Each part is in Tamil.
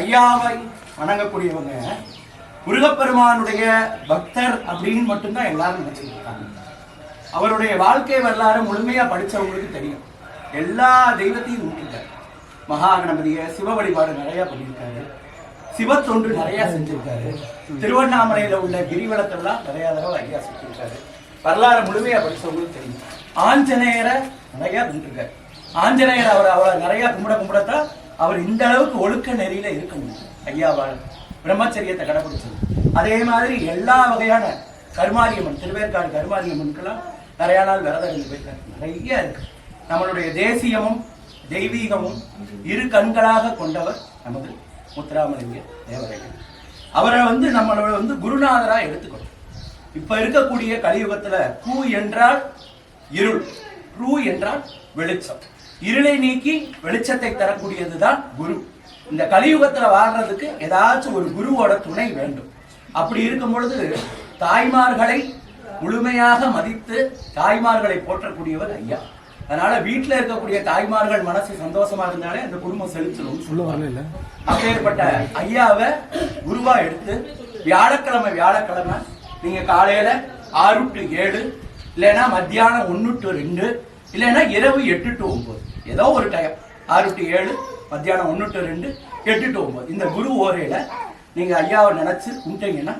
ஐயாவை வணங்கக்கூடியவங்க முருகப்பெருமானுடைய பக்தர் அப்படின்னு மட்டும்தான் எல்லாரும் நினைச்சிட்டு இருக்காங்க. அவருடைய வாழ்க்கை வரலாறு முழுமையா படிச்சவங்களுக்கு தெரியும். எல்லா தெய்வத்தையும் கும்பிட்டாரு. மகாகணபதிய சிவ வழிபாடு நிறைய பண்ணியிருக்காரு. சிவத்தொண்டு நிறைய செஞ்சிருக்காரு. திருவண்ணாமலையில உள்ள கிரிவலத்தெல்லாம் நிறைய தடவை ஐயா செஞ்சிருக்காரு. வரலாறு முழுமையா படிச்சவங்களுக்கு தெரியும். ஆஞ்சநேயரை நிறைய கும்பிட்டுருக்காரு. ஆஞ்சநேயர் அவரை நிறைய கும்பிடத்தான் அவர் இந்த அளவுக்கு ஒழுக்க நெறியில இருக்க முடியும். ஐயாவால் பிரம்மச்சரியத்தை கடைபிடிச்சது. அதே மாதிரி எல்லா வகையான கருமாரியம்மன், திருவேற்காடு கருமாரியம்மனுக்கெல்லாம் நிறைய நாள் விரதம் இருந்து போயிருக்காரு. நிறைய இருக்கு. நம்மளுடைய தேசியமும் தெய்வீகமும் இரு கண்களாக கொண்டவர் நமது முத்துராமலிங்க தேவரையர். அவரை நம்மளோட குருநாதரா எடுத்துக்கணும். இப்ப இருக்கக்கூடிய கலியுகத்துல கு என்றால் இருள், ரு என்றால் வெளிச்சம். இருளை நீக்கி வெளிச்சத்தை தரக்கூடியதுதான் குரு. இந்த கலியுகத்துல வாழ்றதுக்கு ஏதாச்சும் ஒரு குருவோட துணை வேண்டும். அப்படி இருக்கும் பொழுது தாய்மார்களை முழுமையாக மதித்து தாய்மார்களை போற்றக்கூடியவர் ஐயா. அதனால வீட்டுல இருக்கக்கூடிய தாய்மார்கள் மனசு சந்தோஷமா இருந்தாலே அந்த குடும்பம் செலுத்தணும். அப்பேற்பட்ட ஐயாவை குருவா எடுத்து வியாழக்கிழமை நீங்க காலையில 6 to 7, இல்லைன்னா மத்தியானம் 1 to 2, இல்லைன்னா இரவு 8 to 9, ஏதோ ஒரு டைம் 6 to 7, மத்தியானம் 1 to 2, 8 to 9 இந்த குரு ஓரையில நீங்க ஐயாவை நினைச்சு கும்பிட்டீங்கன்னா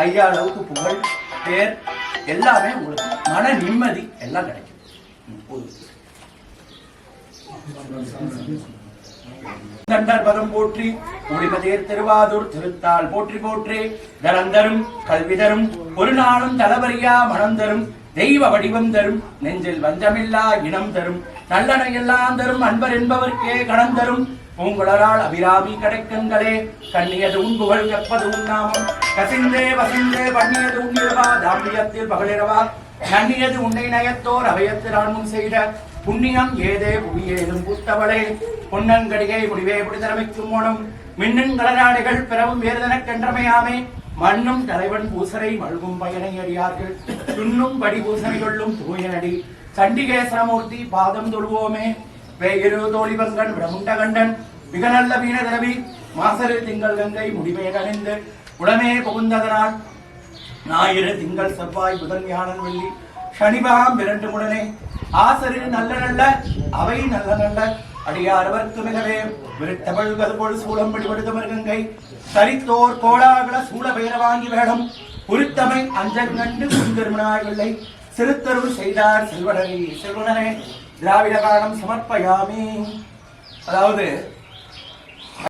ஐயா அளவுக்கு புகழ், பேர் எல்லாமே உங்களுக்கு மன நிம்மதி எல்லாம் கிடைக்கும். தண்டர் பதம் போற்றி, முடிமதேர் திருவாதூர் திருத்தாள் போற்றி போற்றி, தரந்தரும் கல்வி தரும், ஒரு நாளும் தளபரியா மனம் தரும், தெய்வ வடிவம் தரும், நெஞ்சில் வஞ்சமில்லா இனம் தரும், நல்லன எல்லாம் தரும், அன்பர் என்பவர்க்கே கணம் தரும், பூங்குழலால் அபிராமி கிடைக்குங்களே, கண்ணியது உண்புகள் எப்பது உண்ணாமம், கசிந்தே வசிந்தே பண்ணியது உண்ணிரவா, தாம்பியத்தில் பகலிரவா, நன்னியது உன்னை நயத்தோர் அவையத்தில் ஆன்மும் செய்த புண்ணியம் ஏதே புவியேதும் பூத்தவளே, பொன்னங்கடிகை முடிவே புடிதரமைக்கும் மோனம், மின்னும் கலராடைகள் பிறவும் வேறுதனக்கென்றமையாமே, மண்ணும் தலைவன் பூசரை மல்கும் பயனை அறியார்கள், துண்ணும் படி பூசனை கொள்ளும் தூயனடி, சண்டிகேசரமூர்த்தி பாதம் தொழுவோமே, வேயிரு தோழிபங்கன் விடமுண்டகண்டன், மிக நல்ல வீணதரவி மாசரு திங்கள் கங்கை முடிவே கணிந்து உடனே புகுந்ததனால், ஞாயிறு திங்கள் செவ்வாய் புதன் வியாழன் வெள்ளி சனிபாம் 2 முடனே, ஆசரு நல்ல நல்ல அவை நல்ல நல்ல அடியாரவர்க்கு மிகவே விருத்தமிழ் கதுபோல் சூளம் பிடிபடுத்தவர் கங்கை, சரித்தோர் கோடாகல சூழ பெயர வாங்கி வேடம், உருத்தமை அஞ்சங்கண்டு குந்திருமனாயில்லை, சிறுத்தருள் செய்தார் செல்வனரே திராவிட காலம் சமர்ப்பயாமி. அதாவது